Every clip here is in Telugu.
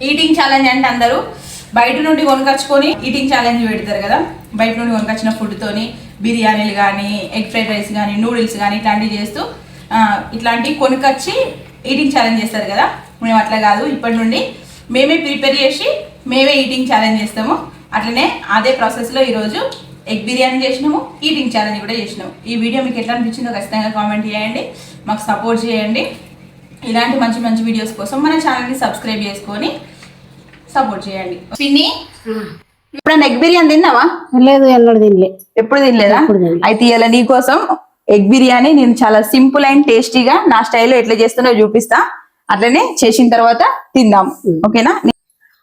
ఈటింగ్ ఛాలెంజ్ అంటే అందరూ బయట నుండి కొనుకొచ్చుకొని ఈటింగ్ ఛాలెంజ్ పెడతారు కదా. బయట నుండి కొనుకొచ్చిన ఫుడ్తోని బిర్యానీలు కానీ, ఎగ్ ఫ్రైడ్ రైస్ కానీ, నూడిల్స్ కానీ ఇట్లాంటివి చేస్తూ ఇట్లాంటివి కొనుకొచ్చి ఈటింగ్ ఛాలెంజ్ చేస్తారు కదా. మేము అట్లా కాదు, ఇప్పటి నుండి మేమే ప్రిపేర్ చేసి మేమే ఈటింగ్ ఛాలెంజ్ చేస్తాము. అట్లనే అదే ప్రాసెస్లో ఈరోజు ఎగ్ బిర్యానీ చేసినాము, ఈటింగ్ ఛాలెంజ్ కూడా చేసినాము. ఈ వీడియో మీకు ఎట్లా అనిపించిందో ఖచ్చితంగా కామెంట్ చేయండి, మాకు సపోర్ట్ చేయండి. ఇలాంటి మంచి మంచి వీడియోస్ కోసం మన ఛానల్ని సబ్స్క్రైబ్ చేసుకొని సపోర్ట్ చేయండి. పిన్ని, ఇప్పుడు ఎగ్ బిర్యానీ తిన్నావా? లేదు, ఎప్పుడు తినలేదా? అయితే ఇలా నీకోసం ఎగ్ బిర్యానీ నేను చాలా సింపుల్ అండ్ టేస్టీగా నా స్టైల్లో ఎట్లా చేస్తున్నా చూపిస్తా. అట్లనే చేసిన తర్వాత తిందాం, ఓకేనా?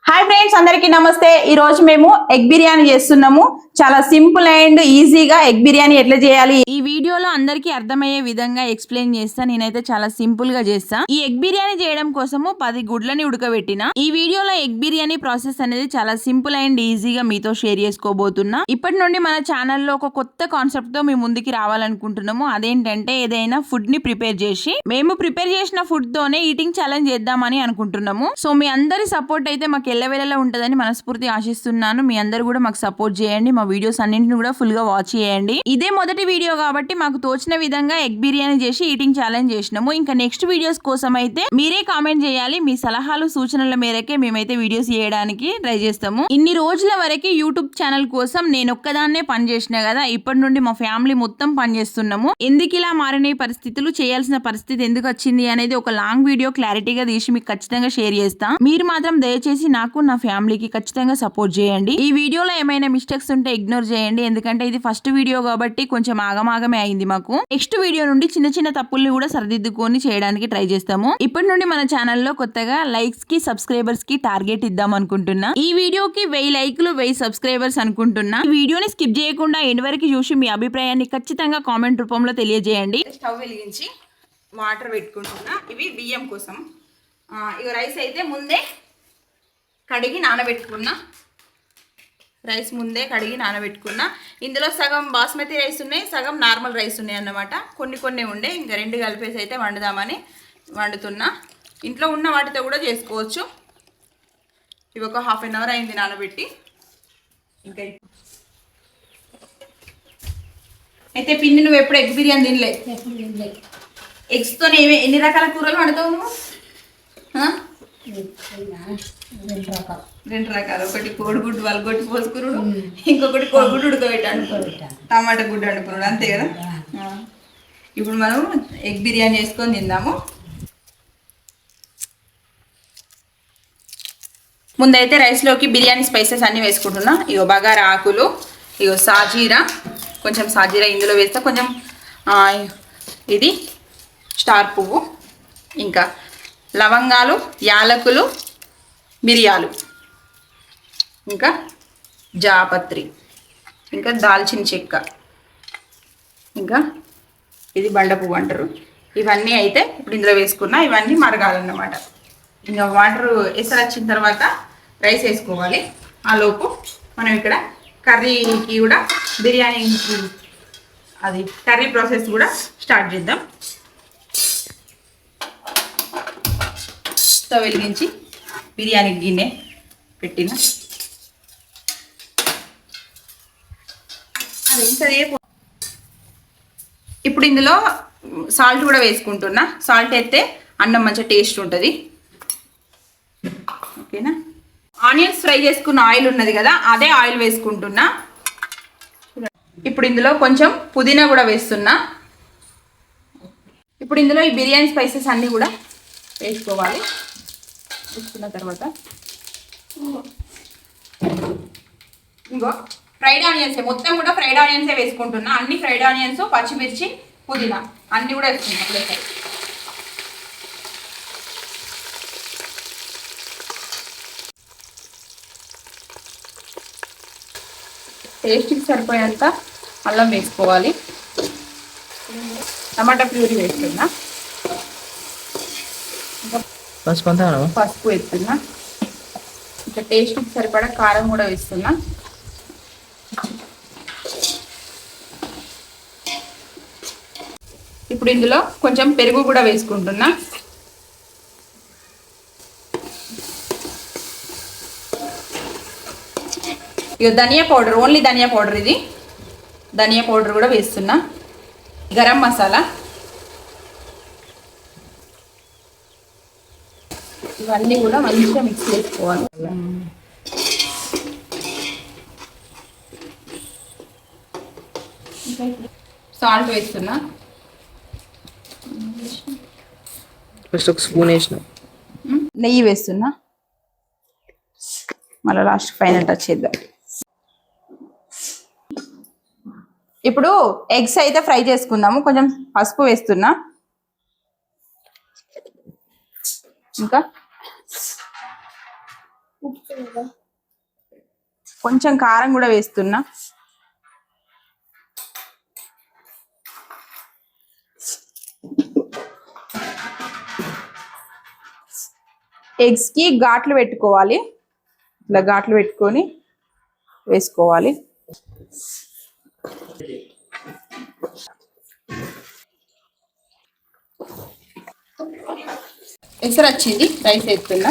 హాయ్ ఫ్రెండ్స్, అందరికీ నమస్తే. ఈ రోజు మేము ఎగ్ బిర్యానీ చేస్తున్నాము. చాలా సింపుల్ అండ్ ఈజీగా ఎగ్ బిర్యానీ ఎట్లా చేయాలి ఈ వీడియోలో అందరికీ అర్థమయ్యే విధంగా ఎక్స్ప్లెయిన్ చేస్తా. నేనైతే చాలా సింపుల్ గా చేస్తా. ఈ ఎగ్ బిర్యానీ చేయడం కోసము 10 గుడ్లని ఉడకబెట్టిన. ఈ వీడియోలో ఎగ్ బిర్యానీ ప్రాసెస్ అనేది చాలా సింపుల్ అండ్ ఈజీగా మీతో షేర్ చేసుకోబోతున్నా. ఇప్పటి నుండి మన ఛానల్లో ఒక కొత్త కాన్సెప్ట్ తో మీ ముందుకి రావాలనుకుంటున్నాము. అదేంటంటే ఏదైనా ఫుడ్ ని ప్రిపేర్ చేసి మేము ప్రిపేర్ చేసిన ఫుడ్ తోనే ఈటింగ్ ఛాలెంజ్ చేద్దామని అనుకుంటున్నాము. సో మీ అందరి సపోర్ట్ అయితే మాకు ఎల్లవేళలా ఉంటదని మనస్ఫూర్తిగా ఆశిస్తున్నాను. మీ అందరూ కూడా మాకు సపోర్ట్ చేయండి. మా వీడియోస్ అన్నింటిని కూడా ఫుల్ గా వాచ్ చేయండి. ఇదే మొదటి వీడియో కాబట్టి మాకు తోచిన విధంగా ఎగ్ బిర్యానీ చేసి ఈటింగ్ ఛాలెంజ్ చేసినాము. ఇంకా నెక్స్ట్ వీడియోస్ కోసం అయితే మీరే కామెంట్ చేయాలి. మీ సలహాలు సూచనల మేరకే మేమైతే వీడియోస్ చేయడానికి ట్రై చేస్తాము. ఇన్ని రోజుల వరకు యూట్యూబ్ ఛానల్ కోసం నేను ఒక్కదాన్నే పని చేసినా కదా. ఇప్పటి నుండి మా ఫ్యామిలీ మొత్తం పని చేస్తున్నాము. ఎందుకు ఇలా మారిన పరిస్థితులు, చేయాల్సిన పరిస్థితి ఎందుకు వచ్చింది అనేది ఒక లాంగ్ వీడియో క్లారిటీగా తీసి మీకు ఖచ్చితంగా షేర్ చేస్తాం. మీరు మాత్రం దయచేసి నాకు, నా ఫ్యామిలీకి ఖచ్చితంగా సపోర్ట్ చేయండి. ఈ వీడియోలో ఏమైనా మిస్టేక్స్ ఉంటే ఇగ్నోర్ చేయండి. ఎందుకంటే ఇది ఫస్ట్ వీడియో కాబట్టి కొంచెం ఆగమాగమే అయింది మాకు. నెక్స్ట్ వీడియో నుండి చిన్న చిన్న తప్పుల్ని కూడా సరిదిద్దుకొని చేయడానికి ట్రై చేస్తాము. ఇప్పటి నుండి మన ఛానల్లో కొత్తగా లైక్స్ కి, సబ్స్క్రైబర్స్ కి టార్గెట్ ఇద్దాం అనుకుంటున్నా. ఈ వీడియోకి 1000 లైక్లు, 1000 సబ్స్క్రైబర్స్ అనుకుంటున్నా. ఈ వీడియోని స్కిప్ చేయకుండా ఎండ్ వరకు చూసి మీ అభిప్రాయాన్ని ఖచ్చితంగా కామెంట్ రూపంలో తెలియజేయండి. స్టవ్ వెలిగించి వాటర్ పెట్టుకుంటున్నా. ఇవి బియ్యం కోసం. ఇక రైస్ అయితే ముందే కడిగి నానబెట్టుకున్నా. రైస్ ముందే కడిగి నానబెట్టుకున్నా. ఇందులో సగం బాస్మతి రైస్ ఉన్నాయి, సగం నార్మల్ రైస్ ఉన్నాయి అన్నమాట. కొన్ని ఉండే, ఇంకా 2 కలిపేసి అయితే వండుదామని వండుతున్నా. ఇంట్లో ఉన్న వాటితో కూడా చేసుకోవచ్చు. ఇవి ఒక ½ అన్ అవర్ అయింది నానబెట్టి. ఇంకా అయితే పిన్ని, నువ్వు ఎప్పుడు ఎగ్ బిర్యానీ తినలే? ఎగ్స్తో ఎన్ని రకాల కూరలు వండుతావు నువ్వు? 2 రకాలు. ఒకటి కోడిగుడ్డు వలగొట్టి పోసుకురుడు, ఇంకొకటి కోడిగుడ్డు ఉడకబెట్టాను, టమాటా గుడ్డు వండుకున్నాడు, అంతే కదా. ఇప్పుడు మనం ఎగ్ బిర్యానీ చేసుకొని తిందాము. ముందైతే రైస్లోకి బిర్యానీ స్పైసెస్ అన్నీ వేసుకుంటున్నా. ఇగో బగారా ఆకులు, ఇగో సాజీరా, కొంచెం సాజీరా ఇందులో వేస్తా. కొంచెం ఇది స్టార్ పువ్వు, ఇంకా లవంగాలు, యాలకులు, మిరియాలు, ఇంకా జాపత్రి, ఇంకా దాల్చిన చెక్క, ఇంకా ఇది బండ పువ్వు అంటారు. ఇవన్నీ అయితే ఇప్పుడు ఇందులో వేసుకున్నా. ఇవన్నీ మరగాలన్నమాట. ఇంకా వాటర్ ఎసరు వచ్చిన తర్వాత రైస్ వేసుకోవాలి. ఆలోపు మనం ఇక్కడ కర్రీకి కూడా, బిర్యానీకి అది కర్రీ ప్రాసెస్ కూడా స్టార్ట్ చేద్దాం. స్టవ్ వెలిగించి బిర్యానీ గిన్నె పెట్టిన. ఇప్పుడు ఇందులో సాల్ట్ కూడా వేసుకుంటున్నా. సాల్ట్ అయితే అన్నం మంచిగా టేస్ట్ ఉంటుంది, ఓకేనా? ఆనియన్స్ ఫ్రై చేసుకున్న ఆయిల్ ఉన్నది కదా, అదే ఆయిల్ వేసుకుంటున్నా. ఇప్పుడు ఇందులో కొంచెం పుదీనా కూడా వేస్తున్నా. ఇప్పుడు ఇందులో ఈ బిర్యానీ స్పైసెస్ అన్నీ కూడా వేసుకోవాలి. వేసుకున్న తర్వాత ఇంకో ఫ్రైడ్ ఆనియన్స్, మొత్తం కూడా ఫ్రైడ్ ఆనియన్సే వేసుకుంటున్నా. అన్ని ఫ్రైడ్ ఆనియన్స్, పచ్చిమిర్చి, పుదీనా అన్నీ కూడా వేసుకుంటున్నా ఒకసారి. టేస్ట్కి సరిపోయేంత అల్లం వేసుకోవాలి. టమాటా ప్యూరీ వేస్తున్నా. పసుపు వేస్తున్నా. ఇంకా టేస్ట్కి సరిపడా కారం కూడా వేస్తున్నా. ఇప్పుడు ఇందులో కొంచెం పెరుగు కూడా వేసుకుంటున్నా. ఇక ధనియా పౌడర్, ఓన్లీ ధనియా పౌడర్, ఇది ధనియా పౌడర్ కూడా వేస్తున్నా. గరం మసాలా, ఇవన్నీ కూడా మంచిగా మిక్స్ చేసుకోవాలి. సాల్ట్ వేస్తున్నా. ఫస్ట్ ఒక స్పూన్ వేసిన, నెయ్యి వేస్తున్నా. మళ్ళీ లాస్ట్ ఫైనల్ టచ్ చేద్దాం. ఇప్పుడు ఎగ్స్ అయితే ఫ్రై చేసుకుందాము. కొంచెం పసుపు వేస్తున్నా, ఇంకా కొంచెం కారం కూడా వేస్తున్నా. ఎగ్స్ కి ఘాట్లు పెట్టుకోవాలి, ఇట్లా ఘాట్లు పెట్టుకొని వేసుకోవాలి. ఎసరు వచ్చింది, రైస్ వేస్తున్నా.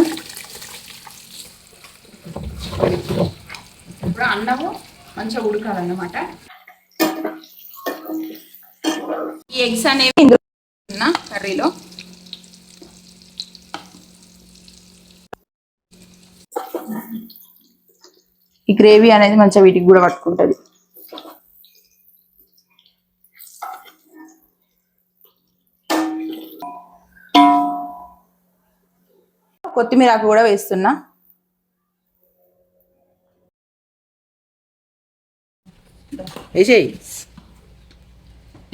ఇప్పుడు అన్నము మంచిగా ఉడకాలన్నమాట. ఈ ఎగ్స్ అనేవి ఇందులో కర్రీలో. ఈ గ్రేవీ అనేది మంచిగా వీటికి కూడా పట్టుకుంటది. కొత్తిమీర ఆకు కూడా వేస్తున్నా.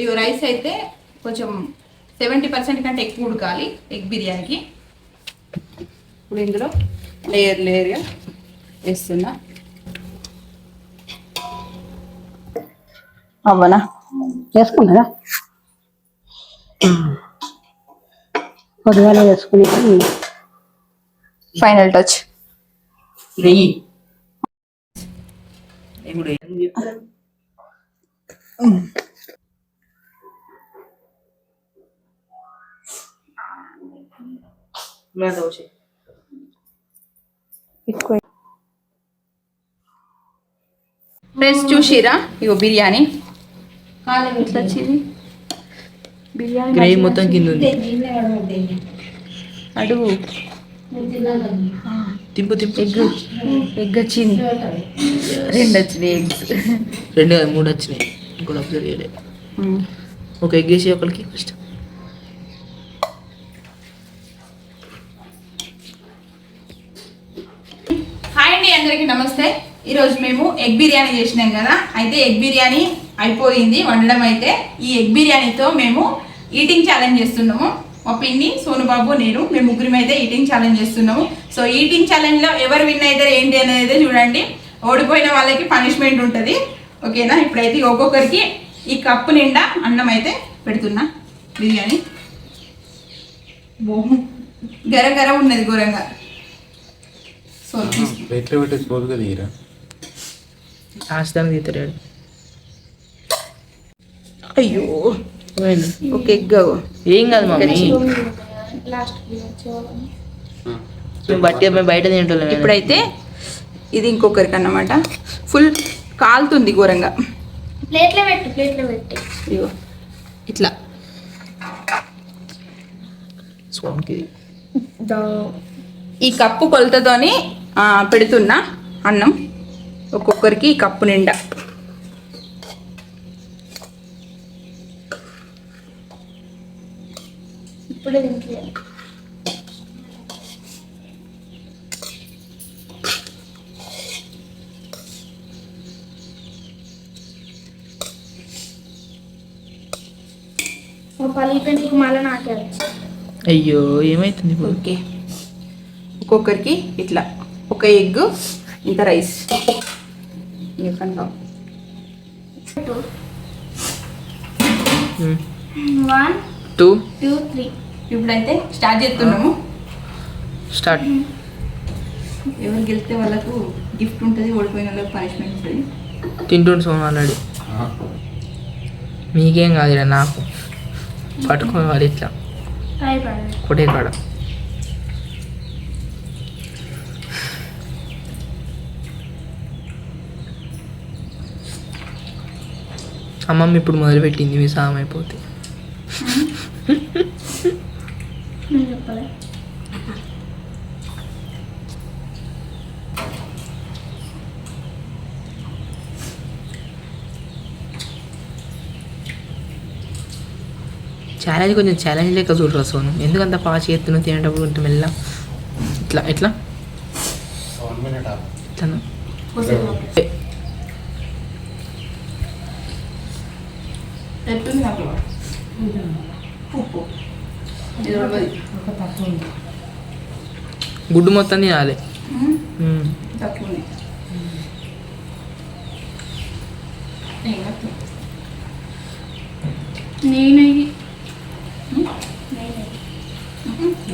ఇవి రైస్ అయితే కొంచెం 70% కంటే ఎక్కువ ఉడకాలి ఎగ్ బిర్యానీకి. ఇప్పుడు ఇందులో లేయర్గా వేస్తున్నా. అవ్వనా చేసుకున్నారా? పొద్దుగాల చేసుకుని ఫైనల్ టచ్. ఫ్రెండ్స్ చూసిరా, ఇగో బిర్యానీ ఎట్లా వచ్చింది. బిర్యానీ గ్రేవీ మొత్తం కింద ఉంది. అడుగు తింపు తింపు. ఎగ్ వచ్చింది, 2 వచ్చినాయి ఎగ్స్. 2 కాదు 3 వచ్చినాయి. ఇంకోటి అబ్జర్వ్ చేయలేదు. ఒక ఎగ్ వేసి ఒకరికి ఫస్ట్. హాయ్ అండి, అందరికీ నమస్తే. ఈరోజు మేము ఎగ్ బిర్యానీ చేసినాం కదా. అయితే ఎగ్ బిర్యానీ అయిపోయింది వండడం. అయితే ఈ ఎగ్ బిర్యానీతో మేము ఈటింగ్ ఛాలెంజ్ చేస్తున్నాము. మా పిన్ని, సోనుబాబు, నేను, మేము ముగ్గురం అయితే ఈటింగ్ ఛాలెంజ్ చేస్తున్నాము. సో ఈటింగ్ ఛాలెంజ్లో ఎవరు విన్ అవుతారు ఏంటి అనేది చూడండి. ఓడిపోయిన వాళ్ళకి పనిష్మెంట్ ఉంటుంది, ఓకేనా. ఇప్పుడైతే ఒక్కొక్కరికి ఈ కప్పు నిండా అన్నం అయితే పెడుతున్నా. బిర్యానీ గరం గరం ఉన్నది ఘోరంగా. సో ప్లేట్లో పెట్టేసి పోదుగా తీయరా. ఆస్తాను తీతాడు. అయ్యో ఒక ఎగ్. ఏం కాదు మమ్మీ, బట్టి మేము బయట తింటాం. ఇప్పుడైతే ఇది ఇంకొకరికి అన్నమాట. ఫుల్ కాలుతుంది ఘోరంగా. ప్లేట్లో పెట్టి ఇగో ఇట్లా స్వామికి ఈ కప్పు కొలతతోని పెడుతున్నా అన్నం. ఒక్కొక్కరికి ఈ కప్పు నిండా. ఇప్పుడే తింటే పల్లిపోయి నీకు మళ్ళీ నాకే వచ్చి. అయ్యో ఏమైతుంది ఇప్పుడు? ఓకే, ఒక్కొక్కరికి ఇట్లా ఒక ఎగ్, ఇంత రైస్. 1 2 2 3 ఇప్పుడైతే స్టార్ట్ చేస్తున్నాము. స్టార్ట్. ఎవరు గెలిస్తే వాళ్ళకు గిఫ్ట్ ఉంటుంది, ఓడిపోయిన వాళ్ళకి పనిష్మెంట్ ఉంటుంది. తింటుండు సోను ఆల్రెడీ. మీకేం కాదు, ఇలా నాకు పట్టుకోవాలి ఇట్లా కొట్టే కాడ. అమ్మమ్మ ఇప్పుడు మొదలుపెట్టింది మీ సాయం అయిపోతే. నేను చెప్పలే. ఛాలెంజ్ కొంచెం ఛాలెంజ్ లెక్క చూడరా సోను. ఎందుకంత పాచి ఎత్తున తినేటప్పుడు ఉంటే మెల్ల ఇట్లా ఎట్లా 1 minute ఆపు. ఇట్లా ఎట్టుంది నాకు ఉప్పు ఇది రెండోది. గుడ్డు మొత్తం తినాలి. తక్కువ ఉంది.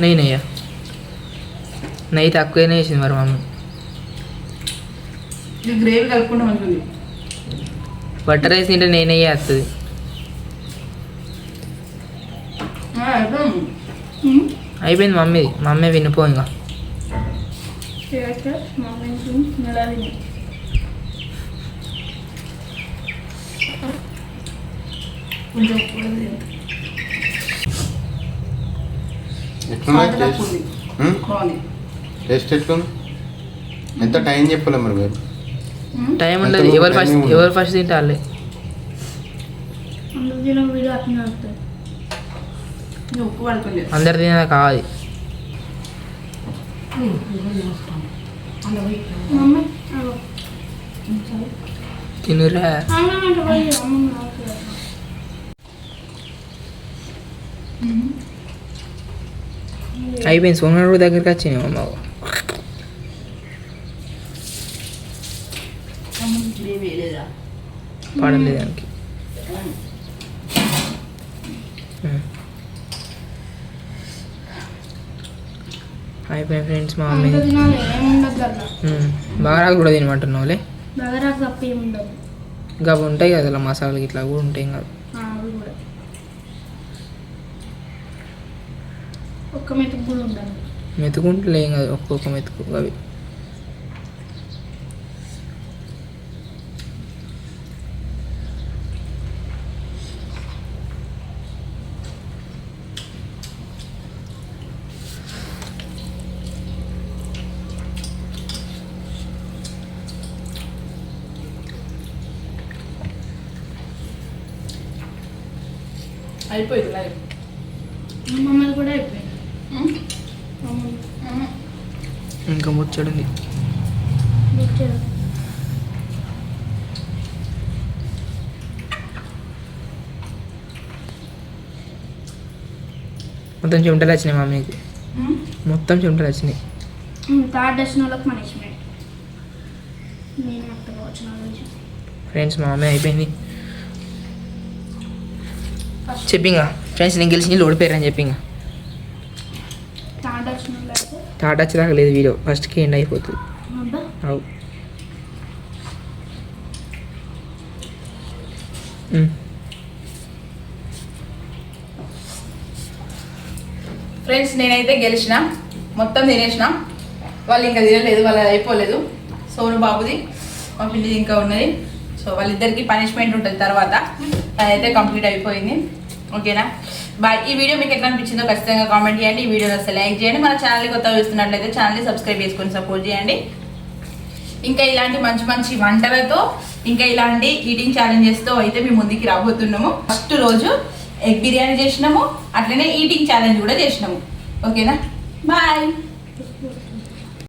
నెయ్యి నెయ్యా నెయ్యి తక్కువనే వేసింది మరి మమ్మీ. ఇది గ్రేవీ కలుపుకుంటే మంచిది. బటర్ రైస్ తింటే నెయ్యి వస్తుంది. అయిపోయింది మమ్మీ వినిపో ఇంకా. నెలది కొంచెం ఉప్పు కూడా లేదు. ఎట్లుంది సాల్ట్ తక్కువ ఉంది. బాగుంది. టేస్ట్ ఎట్లుంది? ఎంత టైం చెప్పలే మరి మీరు? టైం ఉండదు. ఎవరు ఫస్ట్ తింటే వాళ్ళే. అందరూ తిన వీడియో అట్లా అవుతుంది. ఇది ఉప్పు పడుతుంది. అందరు తినేదా కావాలి. మమ్మీ తినురా. అమ్మ అయిపోయింది. సోమనాడు దగ్గరికి వచ్చింది అమ్మ. గ్రేవీ లేదా? పడలేదు దానికి. అయిపోయింది ఫ్రెండ్స్. మా మమ్మీ తినాలి ఏముండదు అట్లా. బాగా కూడా తినమంటున్నావులే. బగరాకు తప్ప ఏముండదు. ఇంకా అవి ఉంటాయి కదా అలా మసాలాలు ఇట్లా కూడా ఉంటాయి కదా. అవి కూడా ఒక్క మెతుకు కూడా ఉండాలి. మెతుకుంటలే ఏం కాదు. ఒక్కొక్క మెతుకు అవి. అయిపోయింది లైవ్. మమ్మల్ని కూడా అయిపోయింది. ఇంకా ముచ్చడుంది. మొత్తం చెమటలు వచ్చినాయి మమ్మీకి. మొత్తం చెమటలు వచ్చినాయి. థర్డ్ వచ్చిన వాళ్ళకి పనిష్మెంట్. నేను అత్తగా వచ్చిన వాళ్ళకి ఫ్రెండ్స్ మా మమ్మీ అయిపోయింది. చెప్పింగా ఫ్రెండ్స్ నేను గెలిచి నీళ్ళు ఓడిపోయారని చెప్పింగా. థర్డ్ వచ్చిన వాళ్ళు అయితే థర్డ్ వచ్చేదాకా లేదు వీడియో. ఫస్ట్కి ఎండ్ అయిపోతుంది. అబ్బా అవు ఫ్రెండ్స్ నేనైతే గెలిచిన, మొత్తం తినేసిన. వాళ్ళు ఇంకా తినలేదు, వాళ్ళు అయిపోలేదు. సోను బాబుది మా పిల్లిది ఇంకా ఉన్నది. సో వాళ్ళిద్దరికి పనిష్మెంట్ ఉంటుంది తర్వాత. అదైతే కంప్లీట్ అయిపోయింది. ఓకేనా బాయ్. ఈ వీడియో మీకు ఎట్లా అనిపించిందో ఖచ్చితంగా కామెంట్ చేయండి. ఈ వీడియోని అసలు లైక్ చేయండి. మన ఛానల్ని కొత్తగా చూస్తున్నట్లయితే ఛానల్ని సబ్స్క్రైబ్ చేసుకొని సపోర్ట్ చేయండి. ఇంకా ఇలాంటి మంచి మంచి వంటలతో, ఇంకా ఇలాంటి ఈటింగ్ ఛాలెంజెస్తో అయితే మేము ముందుకి రాబోతున్నాము. ఫస్ట్ రోజు ఎగ్ బిర్యానీ చేసినాము, అట్లనే ఈటింగ్ ఛాలెంజ్ కూడా చేసినాము. ఓకేనా బాయ్.